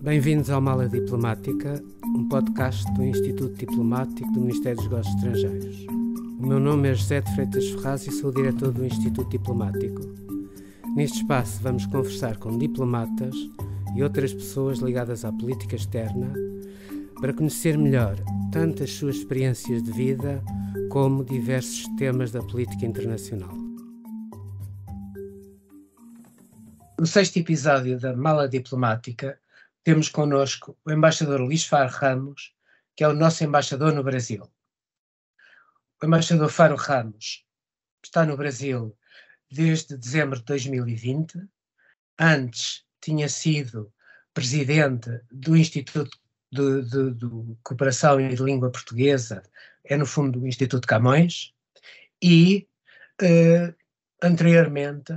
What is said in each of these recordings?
Bem-vindos ao Mala Diplomática, um podcast do Instituto Diplomático do Ministério dos Negócios Estrangeiros. O meu nome é José de Freitas Ferraz e sou o diretor do Instituto Diplomático. Neste espaço vamos conversar com diplomatas e outras pessoas ligadas à política externa para conhecer melhor tanto as suas experiências de vida como diversos temas da política internacional. No sexto episódio da Mala Diplomática, temos connosco o embaixador Luís Faro Ramos, que é o nosso embaixador no Brasil. O embaixador Faro Ramos está no Brasil desde dezembro de 2020. Antes tinha sido presidente do Instituto de Cooperação e de Língua Portuguesa, é no fundo o Instituto Camões, e anteriormente,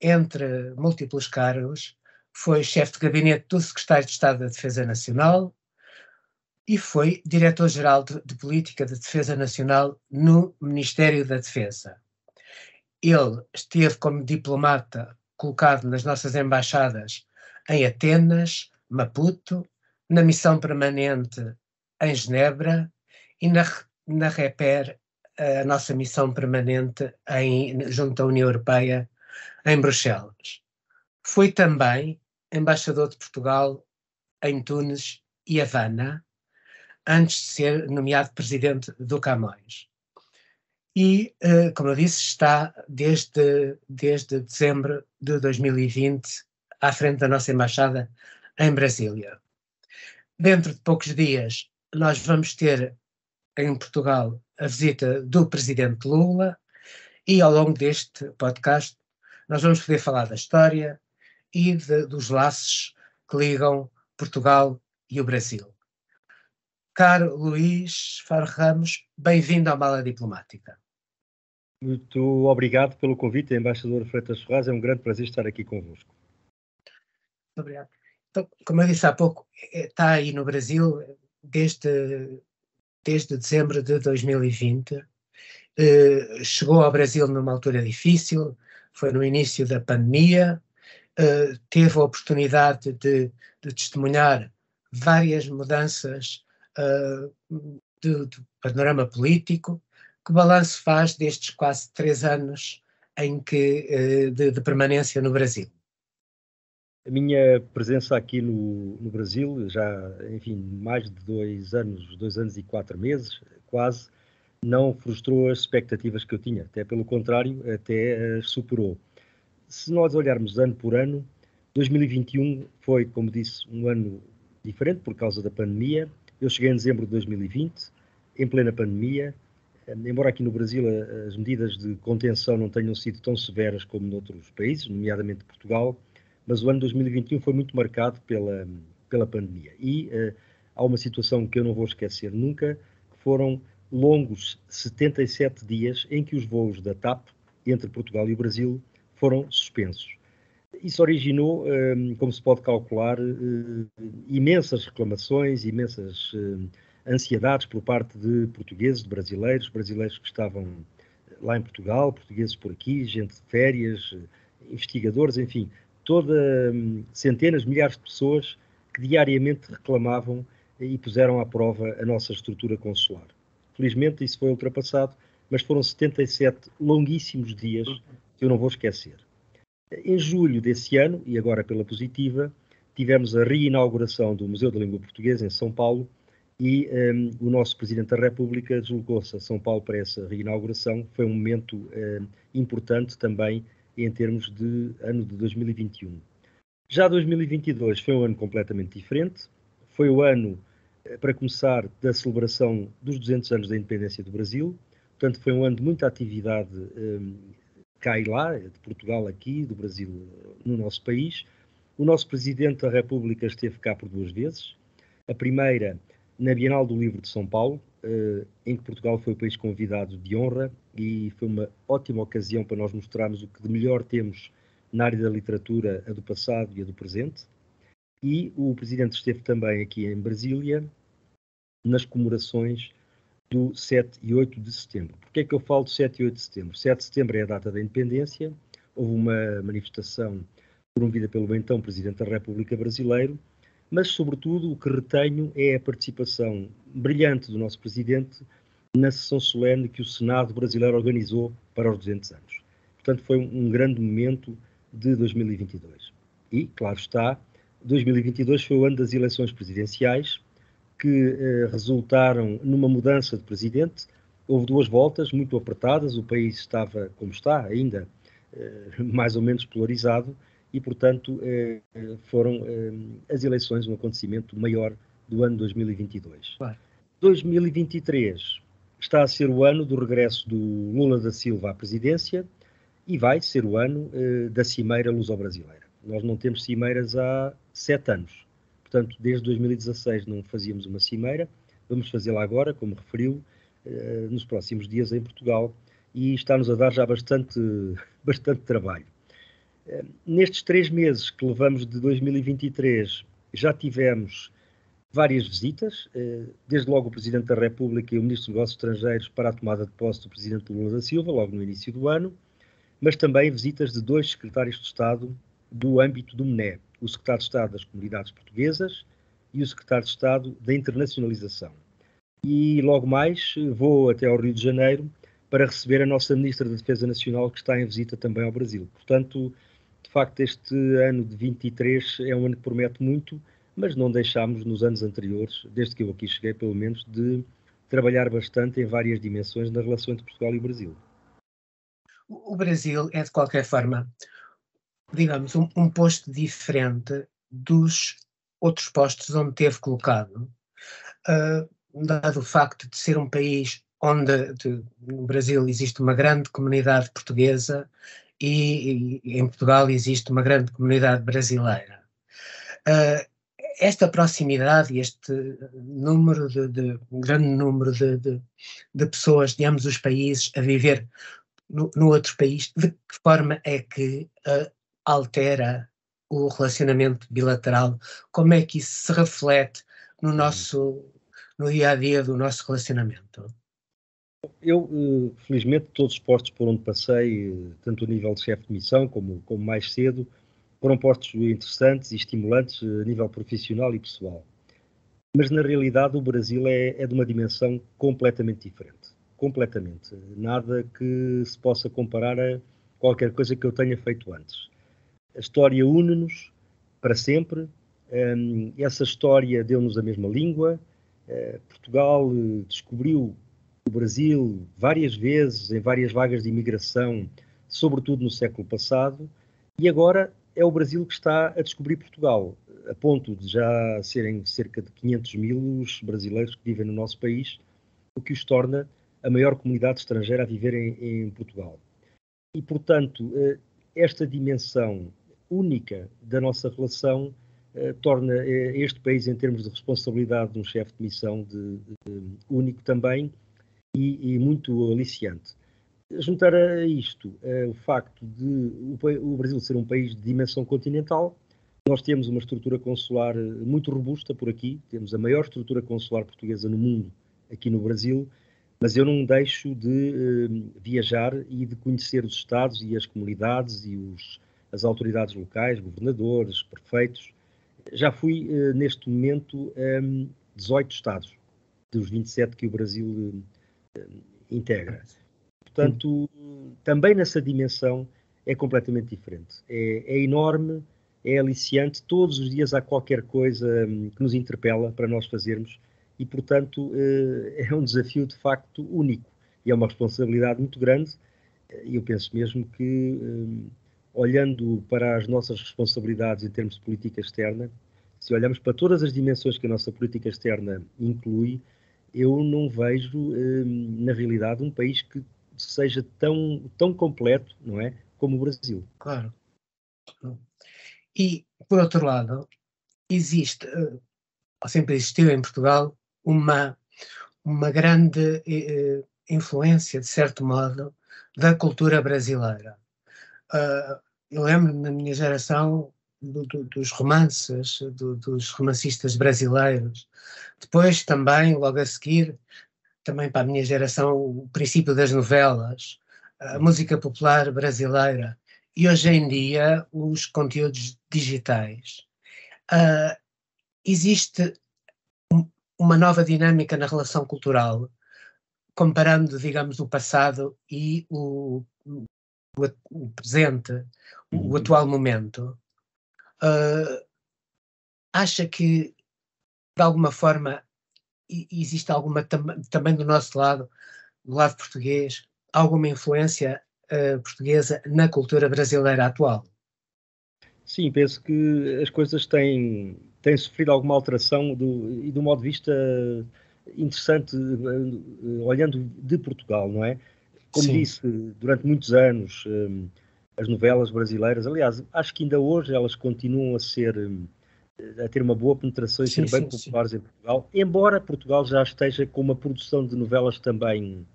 entre múltiplos cargos, foi chefe de gabinete do secretário de Estado da Defesa Nacional e foi diretor-geral de Política de Defesa Nacional no Ministério da Defesa. Ele esteve como diplomata colocado nas nossas embaixadas em Atenas, Maputo, na missão permanente em Genebra e na REPER, a nossa missão permanente junto à União Europeia, em Bruxelas. Foi também embaixador de Portugal em Tunis e Havana, antes de ser nomeado presidente do Camões. E, como eu disse, está desde dezembro de 2020 à frente da nossa embaixada em Brasília. Dentro de poucos dias, nós vamos ter em Portugal a visita do presidente Lula e, ao longo deste podcast, nós vamos poder falar da história e dos laços que ligam Portugal e o Brasil. Caro Luís Faro Ramos, bem-vindo à Mala Diplomática. Muito obrigado pelo convite, embaixador Freitas Ferraz. É um grande prazer estar aqui convosco. Muito obrigado. Então, como eu disse há pouco, está aí no Brasil desde dezembro de 2020. Chegou ao Brasil numa altura difícil, foi no início da pandemia. Teve a oportunidade de testemunhar várias mudanças do panorama político. Que balanço faz destes quase 3 anos de permanência no Brasil? A minha presença aqui no Brasil, já, enfim, mais de 2 anos e 4 meses, quase, não frustrou as expectativas que eu tinha. Até pelo contrário, até superou. Se nós olharmos ano por ano, 2021 foi, como disse, um ano diferente por causa da pandemia. Eu cheguei em dezembro de 2020, em plena pandemia. Embora aqui no Brasil as medidas de contenção não tenham sido tão severas como noutros países, nomeadamente Portugal, mas o ano 2021 foi muito marcado pela pandemia. E há uma situação que eu não vou esquecer nunca, que foram longos 77 dias em que os voos da TAP entre Portugal e o Brasil foram suspensos. Isso originou, como se pode calcular, imensas reclamações, imensas ansiedades por parte de portugueses, de brasileiros que estavam lá em Portugal, portugueses por aqui, gente de férias, investigadores, enfim, centenas, milhares de pessoas que diariamente reclamavam e puseram à prova a nossa estrutura consular. Felizmente isso foi ultrapassado, mas foram 77 longuíssimos dias que eu não vou esquecer. Em julho desse ano, e agora pela positiva, tivemos a reinauguração do Museu da Língua Portuguesa em São Paulo e o nosso Presidente da República deslocou-se a São Paulo para essa reinauguração. Foi um momento importante também em termos de ano de 2021. Já 2022 foi um ano completamente diferente. Foi o ano, para começar, da celebração dos 200 anos da independência do Brasil. Portanto, foi um ano de muita atividade cá e lá, de Portugal aqui, do Brasil no nosso país. O nosso Presidente da República esteve cá por 2 vezes. A primeira, na Bienal do Livro de São Paulo, em que Portugal foi o país convidado de honra e foi uma ótima ocasião para nós mostrarmos o que de melhor temos na área da literatura, a do passado e a do presente. E o Presidente esteve também aqui em Brasília, nas comemorações do 7 e 8 de setembro. Porquê é que eu falo de 7 e 8 de setembro? 7 de setembro é a data da independência. Houve uma manifestação promovida pelo então Presidente da República Brasileiro mas, sobretudo, o que retenho é a participação brilhante do nosso Presidente na sessão solene que o Senado brasileiro organizou para os 200 anos. Portanto, foi um grande momento de 2022. E, claro está, 2022 foi o ano das eleições presidenciais, que resultaram numa mudança de presidente. Houve 2 voltas muito apertadas, o país estava, como está ainda, mais ou menos polarizado, e, portanto, foram as eleições um acontecimento maior do ano 2022. Claro. 2023 está a ser o ano do regresso do Lula da Silva à presidência e vai ser o ano da Cimeira Luso-Brasileira. Nós não temos cimeiras há 7 anos. Portanto, desde 2016 não fazíamos uma cimeira. Vamos fazê-la agora, como referiu, nos próximos dias em Portugal, e está-nos a dar já bastante trabalho. Nestes 3 meses que levamos de 2023, já tivemos várias visitas, desde logo o Presidente da República e o Ministro dos Negócios Estrangeiros para a tomada de posse do Presidente Lula da Silva, logo no início do ano, mas também visitas de 2 secretários de Estado do âmbito do MNE, o Secretário de Estado das Comunidades Portuguesas e o Secretário de Estado da Internacionalização. E logo mais vou até ao Rio de Janeiro para receber a nossa Ministra da Defesa Nacional, que está em visita também ao Brasil. Portanto, de facto, este ano de 23 é um ano que promete muito, mas não deixámos nos anos anteriores, desde que eu aqui cheguei pelo menos, de trabalhar bastante em várias dimensões na relação entre Portugal e o Brasil. O Brasil é, de qualquer forma, digamos, um posto diferente dos outros postos onde teve colocado, dado o facto de ser um país onde no Brasil existe uma grande comunidade portuguesa e em Portugal existe uma grande comunidade brasileira. Esta proximidade e este número um grande número de pessoas de ambos os países a viver no outro país, de que forma é que altera o relacionamento bilateral? Como é que isso se reflete no dia-a-dia do nosso relacionamento? Eu, felizmente, todos os postos por onde passei, tanto a nível de chefe de missão como mais cedo, foram postos interessantes e estimulantes a nível profissional e pessoal. Mas, na realidade, o Brasil é de uma dimensão completamente diferente. Completamente. Nada que se possa comparar a qualquer coisa que eu tenha feito antes. A história une-nos para sempre. Essa história deu-nos a mesma língua. Portugal descobriu o Brasil várias vezes, em várias vagas de imigração, sobretudo no século passado, e agora é o Brasil que está a descobrir Portugal, a ponto de já serem cerca de 500 mil os brasileiros que vivem no nosso país, o que os torna a maior comunidade estrangeira a viver em Portugal. E, portanto, esta dimensão única da nossa relação torna este país, em termos de responsabilidade de um chefe de missão, único também e muito aliciante. Juntar a isto o facto de o Brasil ser um país de dimensão continental, nós temos uma estrutura consular muito robusta por aqui, temos a maior estrutura consular portuguesa no mundo aqui no Brasil, mas eu não deixo de viajar e de conhecer os estados e as comunidades e as autoridades locais, governadores, prefeitos. Já fui, neste momento, 18 estados, dos 27 que o Brasil integra. Portanto, também nessa dimensão é completamente diferente. É enorme, é aliciante, todos os dias há qualquer coisa que nos interpela para nós fazermos e, portanto, é um desafio de facto único e é uma responsabilidade muito grande e eu penso mesmo que, olhando para as nossas responsabilidades em termos de política externa, se olhamos para todas as dimensões que a nossa política externa inclui, eu não vejo, na realidade, um país que seja tão completo, não é, como o Brasil. Claro. E, por outro lado, existe, ou sempre existiu em Portugal, uma grande influência, de certo modo, da cultura brasileira. Eu lembro na minha geração dos romances, dos romancistas brasileiros. Depois também, logo a seguir, também para a minha geração, o princípio das novelas, a música popular brasileira e hoje em dia os conteúdos digitais. existe uma nova dinâmica na relação cultural, comparando, digamos, o passado e o presente, o atual momento. Acha que, de alguma forma, existe alguma, também do nosso lado, do lado português, alguma influência portuguesa na cultura brasileira atual? Sim, penso que as coisas têm sofrido alguma alteração e do modo de vista interessante, olhando de Portugal, não é? Como Sim, disse, durante muitos anos, as novelas brasileiras, aliás, acho que ainda hoje elas continuam a ter uma boa penetração e sim, ser bem sim, sim. populares em Portugal, embora Portugal já esteja com uma produção de novelas também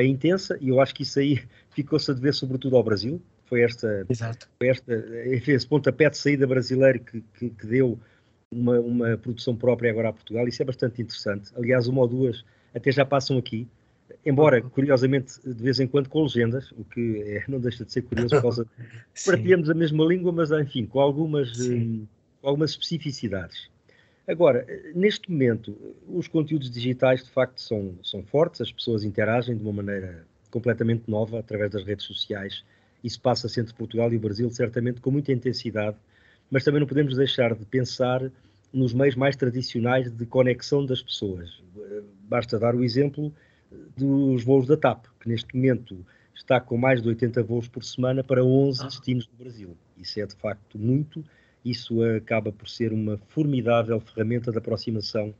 intensa, e eu acho que isso aí ficou-se a dever sobretudo ao Brasil. Foi Exato. enfim, esse pontapé de saída brasileiro que deu uma produção própria agora a Portugal. Isso é bastante interessante. Aliás, uma ou duas até já passam aqui, embora, Uhum. curiosamente, de vez em quando com legendas, o que não deixa de ser curioso por causa de Sim, partilhamos a mesma língua, mas, enfim, sim. com algumas especificidades. Agora, neste momento, os conteúdos digitais de facto são fortes, as pessoas interagem de uma maneira completamente nova através das redes sociais. Isso passa-se entre Portugal e o Brasil, certamente com muita intensidade, mas também não podemos deixar de pensar nos meios mais tradicionais de conexão das pessoas. Basta dar o exemplo dos voos da TAP, que neste momento está com mais de 80 voos por semana para 11 Ah, destinos do Brasil. Isso é de facto muito. Isso acaba por ser uma formidável ferramenta de aproximação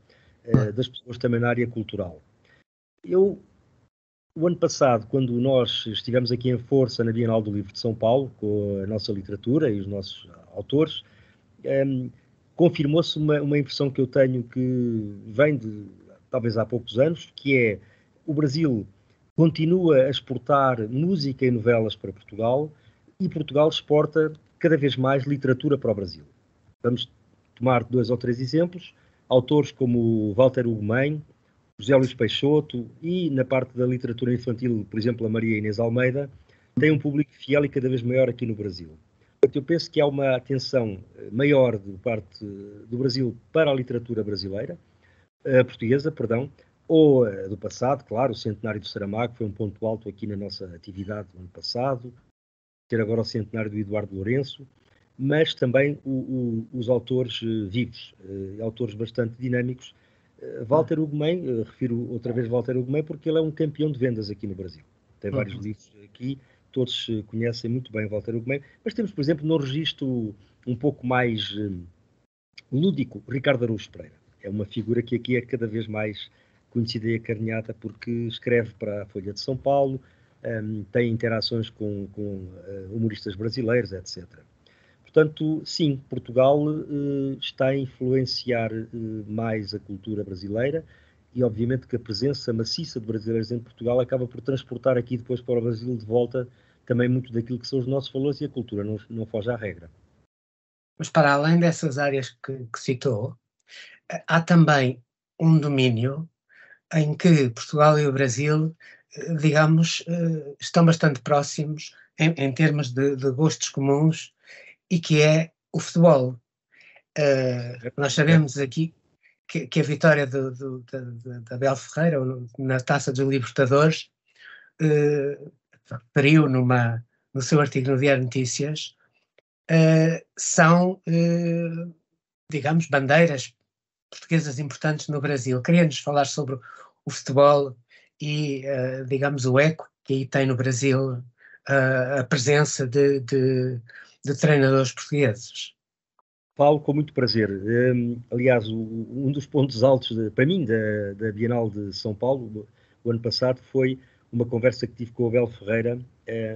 ah, das pessoas também na área cultural. Eu, o ano passado, quando nós estivemos aqui em força na Bienal do Livro de São Paulo, com a nossa literatura e os nossos autores, um, confirmou-se uma impressão que eu tenho que vem de talvez há poucos anos, que é o Brasil continua a exportar música e novelas para Portugal e Portugal exporta cada vez mais literatura para o Brasil. Vamos tomar dois ou três exemplos. Autores como Walter Ugumem, José Luís Peixoto e, na parte da literatura infantil, por exemplo, a Maria Inês Almeida, têm um público fiel e cada vez maior aqui no Brasil. Portanto, eu penso que há uma atenção maior de parte do Brasil para a literatura brasileira, portuguesa, perdão, ou do passado, claro, o centenário do Saramago foi um ponto alto aqui na nossa atividade no ano passado, ter agora o centenário do Eduardo Lourenço, mas também os autores vivos, autores bastante dinâmicos. ah, Walter Ugumem, refiro outra vez Walter Ugumem, porque ele é um campeão de vendas aqui no Brasil. Tem vários uhum. livros aqui, todos conhecem muito bem Walter Ugumem, mas temos, por exemplo, no registro um pouco mais lúdico, Ricardo Araújo Pereira. É uma figura que aqui é cada vez mais conhecida e acarinhada porque escreve para a Folha de São Paulo, tem interações com humoristas brasileiros, etc. Portanto, sim, Portugal está a influenciar mais a cultura brasileira e, obviamente, que a presença maciça de brasileiros em Portugal acaba por transportar aqui depois para o Brasil de volta também muito daquilo que são os nossos valores e a cultura não foge à regra. Mas para além dessas áreas que citou, há também um domínio em que Portugal e o Brasil, digamos, estão bastante próximos em termos de gostos comuns, e que é o futebol. Certo? Nós Certo? sabemos aqui que a vitória da Abel Ferreira na Taça dos Libertadores, eh, referiu no seu artigo no Diário de Notícias, são, digamos, bandeiras portuguesas importantes no Brasil. Queria-nos falar sobre o futebol e, digamos, o eco que aí tem no Brasil a presença de treinadores portugueses. Falo com muito prazer. Aliás, um dos pontos altos, para mim, da Bienal de São Paulo, o ano passado, foi uma conversa que tive com o Abel Ferreira,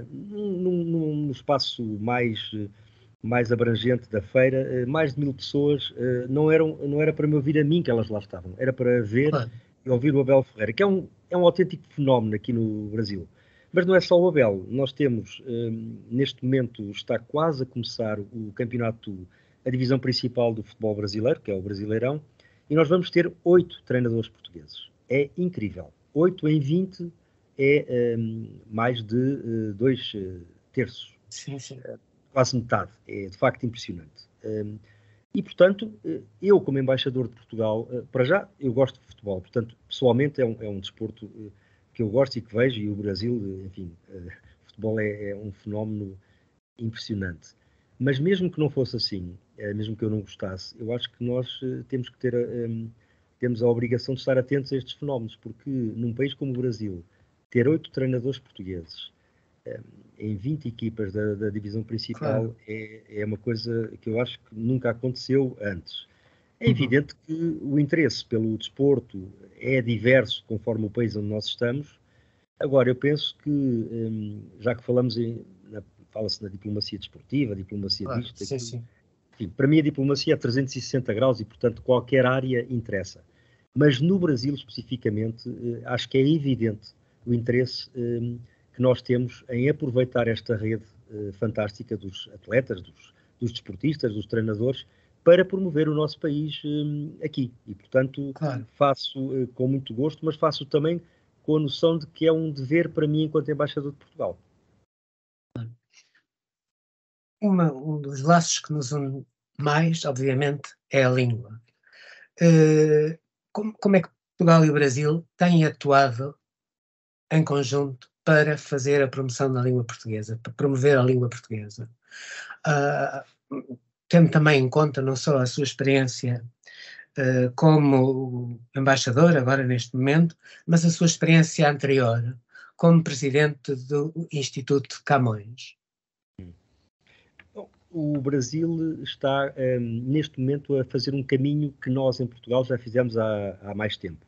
num espaço mais abrangente da feira. Mais de 1000 pessoas. Não era para me ouvir a mim que elas lá estavam, era para ver Claro. e ouvir o Abel Ferreira, que é um autêntico fenómeno aqui no Brasil. Mas não é só o Abel. Nós temos, neste momento, está quase a começar o campeonato, a divisão principal do futebol brasileiro, que é o Brasileirão, e nós vamos ter 8 treinadores portugueses. É incrível. 8 em 20 é mais de 2 terços, Sim, sim. quase metade. É de facto impressionante. E, portanto, eu, como embaixador de Portugal, para já, eu gosto de futebol. Portanto, pessoalmente, é um desporto que eu gosto e que vejo, e o Brasil, enfim, futebol é um fenómeno impressionante. Mas mesmo que não fosse assim, mesmo que eu não gostasse, eu acho que nós temos que temos a obrigação de estar atentos a estes fenómenos, porque num país como o Brasil, ter 8 treinadores portugueses em 20 equipas da divisão principal Claro. é uma coisa que eu acho que nunca aconteceu antes. É Uhum. evidente que o interesse pelo desporto é diverso conforme o país onde nós estamos. Agora, eu penso que, já que fala-se na diplomacia desportiva, diplomacia Claro, disto, sim, daquilo, sim. enfim, para mim a diplomacia é 360 graus e, portanto, qualquer área interessa. Mas no Brasil, especificamente, acho que é evidente o interesse que nós temos em aproveitar esta rede fantástica dos atletas, dos desportistas, dos treinadores, para promover o nosso país aqui. E, portanto, Claro. faço com muito gosto, mas faço também com a noção de que é um dever para mim enquanto embaixador de Portugal. Um dos laços que nos une mais, obviamente, é a língua. Como é que Portugal e o Brasil têm atuado em conjunto para fazer a promoção da língua portuguesa, para promover a língua portuguesa? Ah, Tendo também em conta não só a sua experiência como embaixador, agora neste momento, mas a sua experiência anterior como presidente do Instituto Camões. Bom, o Brasil está, neste momento, a fazer um caminho que nós, em Portugal, já fizemos há mais tempo.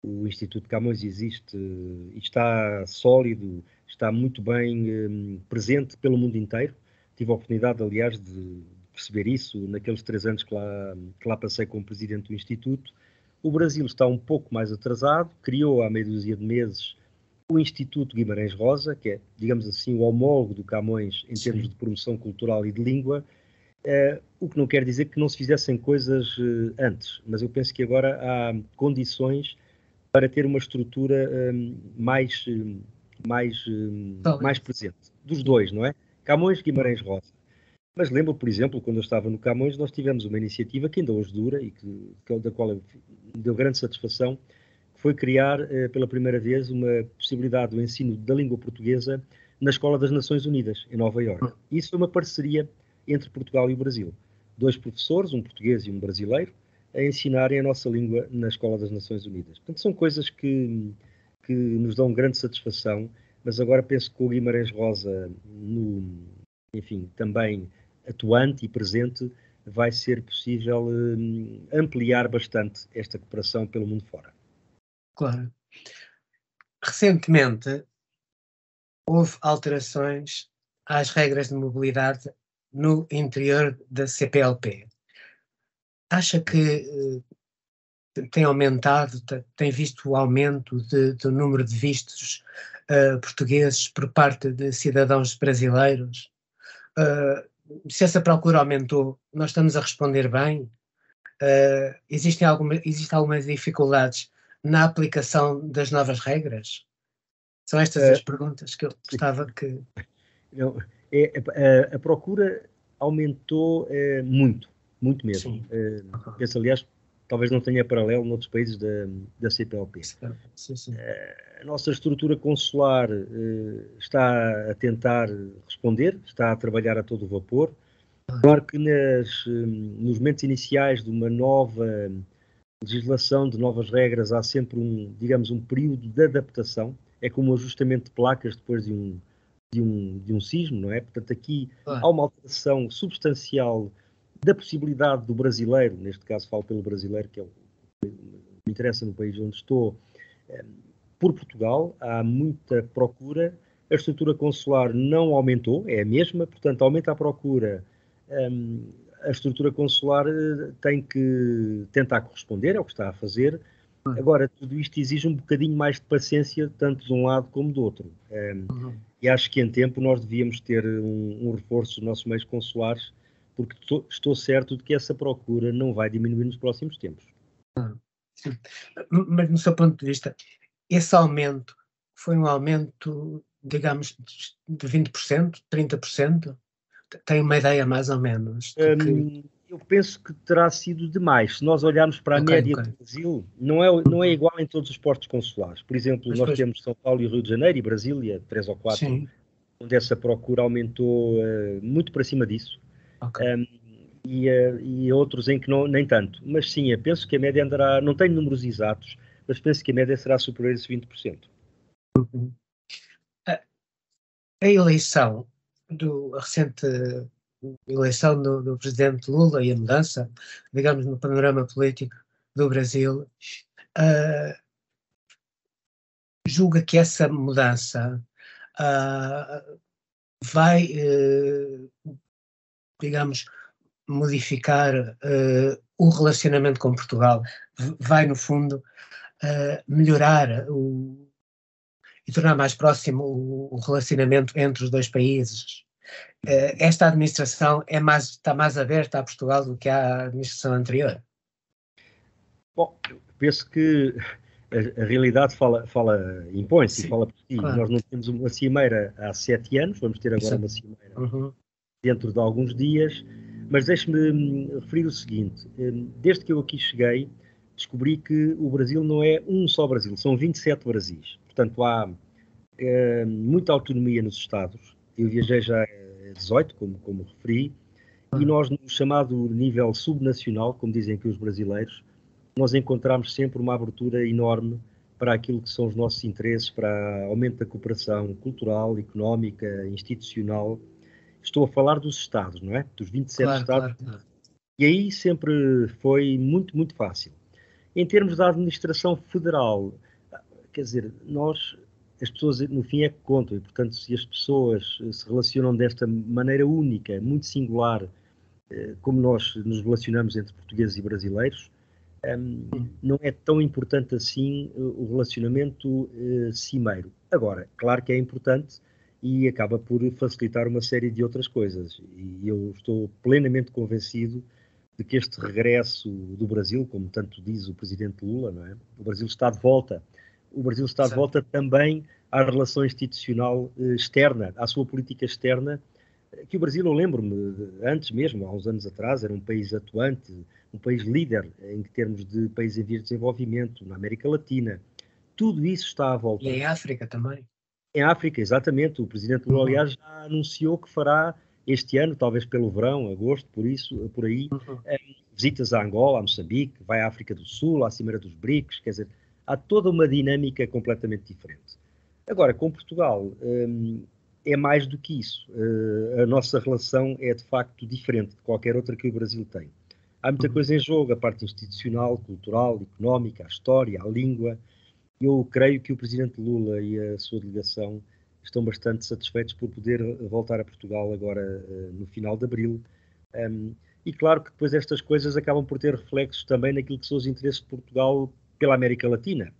O Instituto Camões existe e está sólido, está muito bem presente pelo mundo inteiro. Tive a oportunidade, aliás, de perceber isso naqueles 3 anos que lá passei como presidente do Instituto. O Brasil está um pouco mais atrasado, criou há meia dúzia de meses o Instituto Guimarães Rosa, que é, digamos assim, o homólogo do Camões em termos Sim, de promoção cultural e de língua, o que não quer dizer que não se fizessem coisas antes, mas eu penso que agora há condições para ter uma estrutura mais sólido. presente, dos dois, não é? Camões Hum, Guimarães Rosa. Mas lembro, por exemplo, quando eu estava no Camões, nós tivemos uma iniciativa que ainda hoje dura e da qual me deu grande satisfação, que foi criar pela primeira vez uma possibilidade do ensino da língua portuguesa na Escola das Nações Unidas, em Nova Iorque. hum, Isso foi uma parceria entre Portugal e o Brasil. 2 professores, um português e um brasileiro, a ensinarem a nossa língua na Escola das Nações Unidas. Portanto, são coisas que nos dão grande satisfação, mas agora penso que o Guimarães Rosa, enfim, também atuante e presente, vai ser possível ampliar bastante esta cooperação pelo mundo fora. claro. Recentemente houve alterações às regras de mobilidade no interior da CPLP. Acha que tem aumentado, tem visto o aumento do número de vistos portugueses por parte de cidadãos brasileiros? Uh, Se essa procura aumentou, nós estamos a responder bem? Existem algumas dificuldades na aplicação das novas regras? São estas Uh, as perguntas que eu gostava que. não, a procura aumentou muito, muito mesmo. Sim. Uhum. Penso, aliás, talvez não tenha paralelo noutros países da CPLP. Sim, sim. A nossa estrutura consular está a tentar responder, está a trabalhar a todo vapor. Claro que nos momentos iniciais de uma nova legislação, de novas regras, há sempre digamos, um período de adaptação. É como um ajustamento de placas depois de um sismo, não é? Portanto, aqui há Claro. uma alteração substancial da possibilidade do brasileiro, neste caso falo pelo brasileiro, que é o que me interessa no país onde estou, por Portugal, há muita procura, a estrutura consular não aumentou, é a mesma, portanto, aumenta a procura, a estrutura consular tem que tentar corresponder, é o que está a fazer. Agora, tudo isto exige um bocadinho mais de paciência, tanto de um lado como do outro. Uhum. E acho que em tempo nós devíamos ter um reforço dos nossos meios consulares, porque estou certo de que essa procura não vai diminuir nos próximos tempos. Sim. Mas no seu ponto de vista, esse aumento foi um aumento, digamos, de 20%, 30%? Tem uma ideia mais ou menos do que. Eu penso que terá sido demais. Se nós olharmos para a Ok, média ok. do Brasil, não é igual em todos os portos consulares. Por exemplo, Mas nós depois, temos São Paulo e Rio de Janeiro e Brasília, 3 ou 4, sim, onde essa procura aumentou muito para cima disso. ok. Um, e outros em que não, nem tanto. Mas sim, eu penso que a média andará, não tenho números exatos, mas penso que a média será superior a esses 20%. Uhum. A eleição, a recente eleição do presidente Lula e a mudança, digamos, no panorama político do Brasil, ah, julga que essa mudança ah, vai, digamos, modificar o relacionamento com Portugal, vai, no fundo, melhorar e tornar mais próximo o relacionamento entre os dois países. Esta administração está mais aberta a Portugal do que a administração anterior. Bom, penso que a realidade impõe-se e Sim, fala por si. claro, Nós não temos uma cimeira há 7 anos, vamos ter agora exato. uma cimeira Uhum, dentro de alguns dias, mas deixe-me referir o seguinte: desde que eu aqui cheguei, descobri que o Brasil não é um só Brasil, são 27 Brasis. Portanto, há muita autonomia nos Estados. Eu viajei já a 18, como referi, e claro. nós, no chamado nível subnacional, como dizem aqui os brasileiros, nós encontramos sempre uma abertura enorme para aquilo que são os nossos interesses, para aumento da cooperação cultural, económica, institucional. Estou a falar dos Estados, não é? Dos 27 Claro, Estados. claro, claro. E aí sempre foi muito, muito fácil. Em termos da administração federal, quer dizer, as pessoas no fim é que contam, e portanto, se as pessoas se relacionam desta maneira única, muito singular, como nós nos relacionamos entre portugueses e brasileiros, Hum, não é tão importante assim o relacionamento cimeiro. Agora, claro que é importante e acaba por facilitar uma série de outras coisas. E eu estou plenamente convencido de que este regresso do Brasil, como tanto diz o presidente Lula, não é? O Brasil está de volta. O Brasil está de exato. volta também à relação institucional externa, à sua política externa, que o Brasil, eu lembro-me, antes mesmo, há uns anos atrás, era um país atuante, um país líder em termos de países em vias de desenvolvimento, na América Latina. Tudo isso está à E volta. em África também. Em África, exatamente, o presidente Lula, Uhum, aliás, já anunciou que fará este ano, talvez pelo verão, agosto, por aí, uhum. visitas a Angola, a Moçambique, vai à África do Sul, à Cimeira dos BRICS, quer dizer, há toda uma dinâmica completamente diferente. Agora, com Portugal, é mais do que isso. A nossa relação é, de facto, diferente de qualquer outra que o Brasil tem. Há muita Uhum. coisa em jogo, a parte institucional, cultural, económica, a história, a língua. Eu creio que o presidente Lula e a sua delegação estão bastante satisfeitos por poder voltar a Portugal agora no final de abril. Um, e claro que depois estas coisas acabam por ter reflexos também naquilo que são os interesses de Portugal pela América Latina.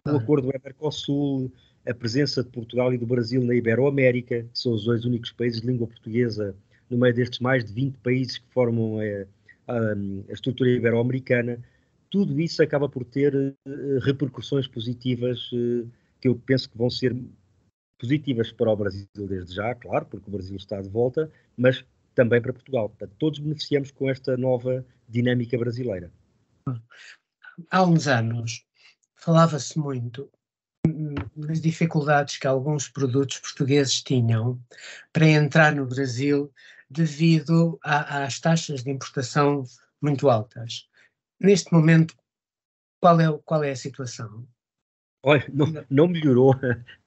O Claro. acordo do Mercosul, a presença de Portugal e do Brasil na Iberoamérica, que são os dois únicos países de língua portuguesa no meio destes mais de 20 países que formam a estrutura ibero-americana, tudo isso acaba por ter repercussões positivas que eu penso que vão ser positivas para o Brasil desde já, claro, porque o Brasil está de volta, mas também para Portugal. Portanto, todos beneficiamos com esta nova dinâmica brasileira. Há uns anos falava-se muito das dificuldades que alguns produtos portugueses tinham para entrar no Brasil devido às taxas de importação muito altas. Neste momento, qual é a situação? Olha, não melhorou,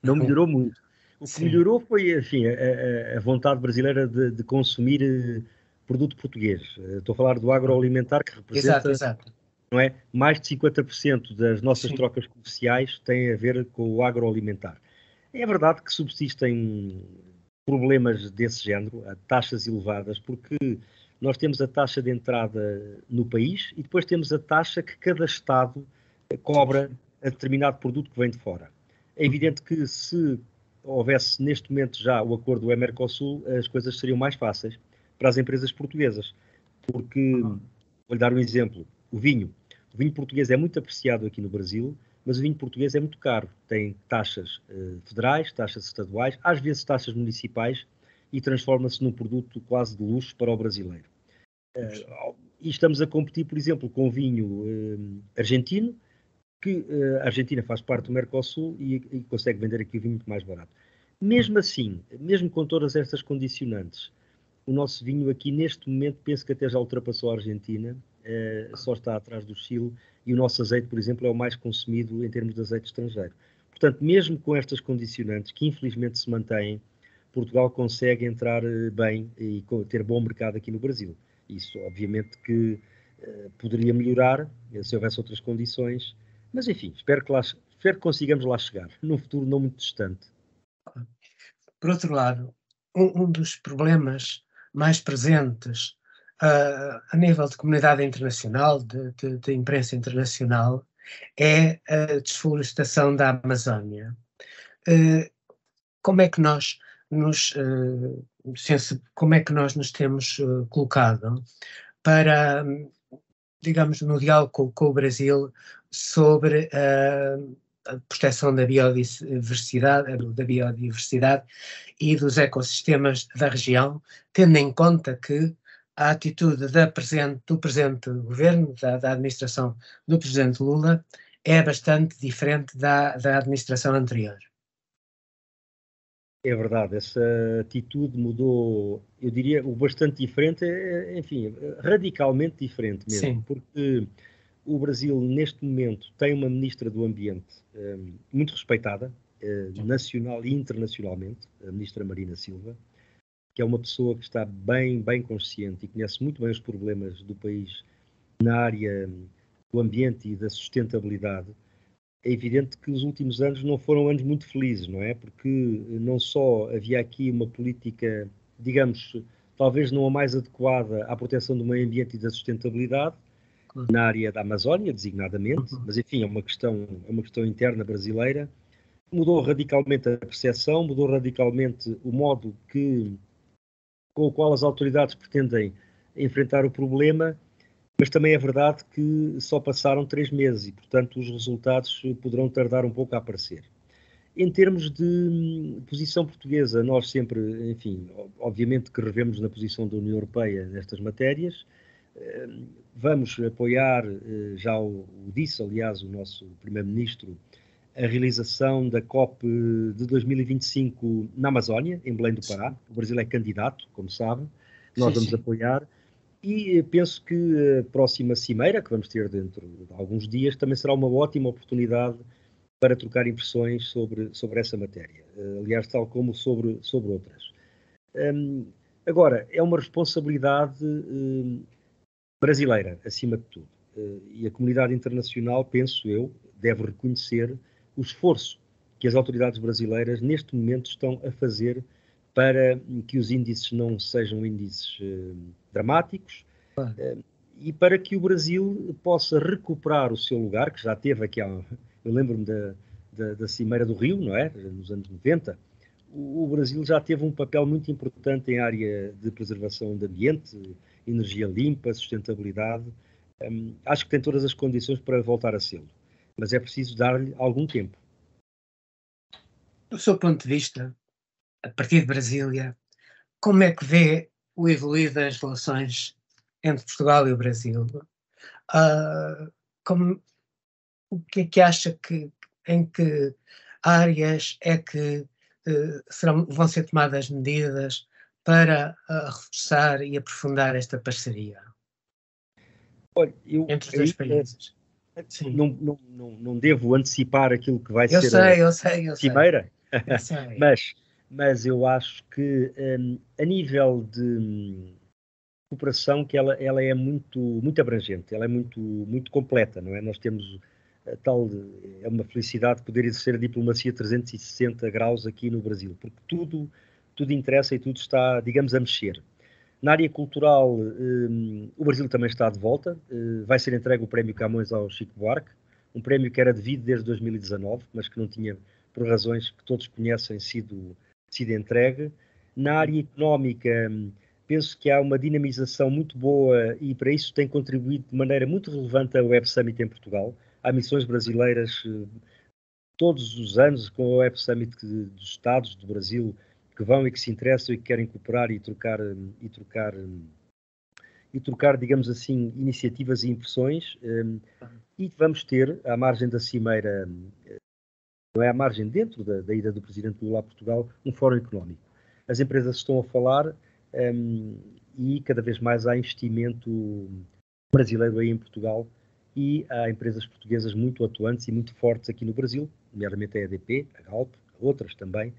não melhorou muito. O que Sim, melhorou foi, enfim, a vontade brasileira de consumir produto português. Estou a falar do agroalimentar, que exato, representa, exato. não é, mais de 50% das nossas Sim, trocas comerciais têm a ver com o agroalimentar. É verdade que subsistem problemas desse género, a taxas elevadas, porque nós temos a taxa de entrada no país e depois temos a taxa que cada Estado cobra a determinado produto que vem de fora. É evidente que se houvesse neste momento já o acordo do Mercosul, as coisas seriam mais fáceis para as empresas portuguesas, porque, vou-lhe dar um exemplo, o vinho. O vinho português é muito apreciado aqui no Brasil, mas o vinho português é muito caro. Tem taxas federais, taxas estaduais, às vezes taxas municipais, e transforma-se num produto quase de luxo para o brasileiro. E estamos a competir, por exemplo, com vinho argentino, que a Argentina faz parte do Mercosul e consegue vender aqui o vinho muito mais barato. Mesmo assim, mesmo com todas estas condicionantes, o nosso vinho aqui neste momento penso que até já ultrapassou a Argentina, só está atrás do Chile, e o nosso azeite, por exemplo, é o mais consumido em termos de azeite estrangeiro. Portanto, mesmo com estas condicionantes, que infelizmente se mantêm, Portugal consegue entrar bem e ter bom mercado aqui no Brasil. Isso, obviamente, que poderia melhorar se houvesse outras condições, mas enfim, espero que consigamos lá chegar, num futuro não muito distante. Por outro lado, um dos problemas mais presentes a nível de comunidade internacional, de imprensa internacional, é a desflorestação da Amazónia. Como é que nós como é que nós nos temos colocado para, digamos, no diálogo com o Brasil sobre a proteção da biodiversidade e dos ecossistemas da região, tendo em conta que a atitude do presente governo, da administração do presidente Lula, é bastante diferente da administração anterior. É verdade, essa atitude mudou, eu diria, o bastante diferente, enfim, radicalmente diferente mesmo, Sim. porque o Brasil, neste momento, tem uma ministra do Ambiente muito respeitada, nacional e internacionalmente, a ministra Marina Silva, que é uma pessoa que está bem, bem consciente e conhece muito bem os problemas do país na área do ambiente e da sustentabilidade. É evidente que os últimos anos não foram anos muito felizes, não é? Porque não só havia aqui uma política, digamos, talvez não a mais adequada à proteção do meio ambiente e da sustentabilidade, na área da Amazónia, designadamente, mas enfim, é uma questão interna brasileira. Mudou radicalmente a percepção, mudou radicalmente o modo com o qual as autoridades pretendem enfrentar o problema, mas também é verdade que só passaram 3 meses e, portanto, os resultados poderão tardar um pouco a aparecer. Em termos de posição portuguesa, nós sempre, enfim, obviamente que revemos na posição da União Europeia nestas matérias. Vamos apoiar, já o disse, aliás, o nosso Primeiro-Ministro, a realização da COP de 2025 na Amazónia, em Belém do Pará. O Brasil é candidato, como sabe. Nós vamos apoiar. E penso que a próxima cimeira, que vamos ter dentro de alguns dias, também será uma ótima oportunidade para trocar impressões sobre essa matéria. Aliás, tal como sobre outras. Agora, é uma responsabilidade brasileira, acima de tudo. E a comunidade internacional, penso eu, deve reconhecer o esforço que as autoridades brasileiras, neste momento, estão a fazer para que os índices não sejam índices dramáticos e para que o Brasil possa recuperar o seu lugar, que já teve aqui, eu lembro-me da Cimeira do Rio, não é? Nos anos 90, o Brasil já teve um papel muito importante em área de preservação do ambiente, energia limpa, sustentabilidade. Acho que tem todas as condições para voltar a sê-lo, mas é preciso dar-lhe algum tempo. Do seu ponto de vista, a partir de Brasília, como é que vê o evoluir das relações entre Portugal e o Brasil? O que é que acha em que áreas é que vão ser tomadas medidas para reforçar e aprofundar esta parceria Olha, entre os dois países? Sim. Não devo antecipar aquilo que vai Eu ser sei. a cimeira, Eu sei. mas eu acho que a nível de cooperação que ela é muito abrangente, ela é muito completa, não é? Nós temos é uma felicidade poder exercer a diplomacia 360 graus aqui no Brasil, porque tudo interessa e tudo está, digamos, a mexer. Na área cultural, o Brasil também está de volta. Vai ser entregue o Prémio Camões ao Chico Buarque, um prémio que era devido desde 2019, mas que não tinha, por razões que todos conhecem, sido entregue. Na área económica, penso que há uma dinamização muito boa e para isso tem contribuído de maneira muito relevante a Web Summit em Portugal. Há missões brasileiras todos os anos com a Web Summit dos Estados do Brasil que vão e que se interessam e que querem cooperar e trocar e trocar, digamos assim, iniciativas e impressões. E vamos ter, à margem da cimeira, não é à margem, dentro da ida do Presidente Lula a Portugal, um fórum económico. As empresas estão a falar e cada vez mais há investimento brasileiro aí em Portugal e há empresas portuguesas muito atuantes e muito fortes aqui no Brasil, nomeadamente a EDP, a Galp, outras também.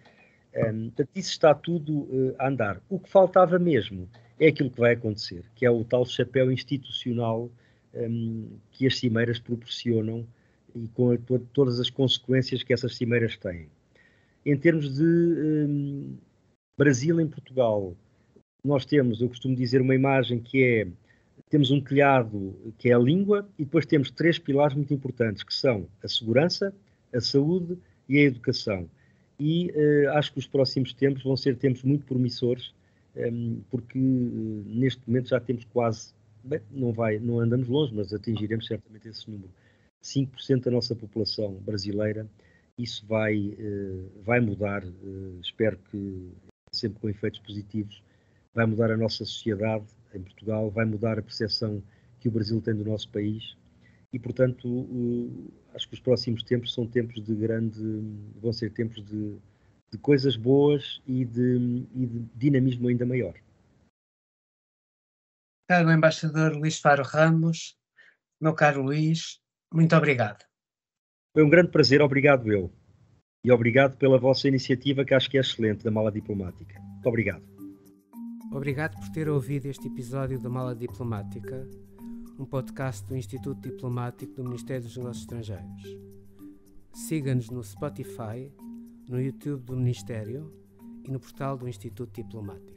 Portanto, isso está tudo a andar. O que faltava mesmo é aquilo que vai acontecer, que é o tal chapéu institucional que as cimeiras proporcionam e com todas as consequências que essas cimeiras têm. Em termos de Brasil em Portugal, nós temos, eu costumo dizer, uma imagem que é, temos um telhado que é a língua e depois temos 3 pilares muito importantes, que são a segurança, a saúde e a educação. E acho que os próximos tempos vão ser tempos muito promissores, porque neste momento já temos quase, bem, não andamos longe, mas atingiremos certamente esse número. 5% da nossa população brasileira, isso vai mudar, espero que sempre com efeitos positivos, vai mudar a nossa sociedade em Portugal, vai mudar a percepção que o Brasil tem do nosso país e, portanto, acho que os próximos tempos são tempos vão ser tempos de coisas boas e de dinamismo ainda maior. Caro embaixador Luís Faro Ramos, meu caro Luís, muito obrigado. Foi um grande prazer, obrigado eu. E obrigado pela vossa iniciativa, que acho que é excelente, da Mala Diplomática. Muito obrigado. Obrigado por ter ouvido este episódio da Mala Diplomática, um podcast do Instituto Diplomático do Ministério dos Negócios Estrangeiros. Siga-nos no Spotify, no YouTube do Ministério e no portal do Instituto Diplomático.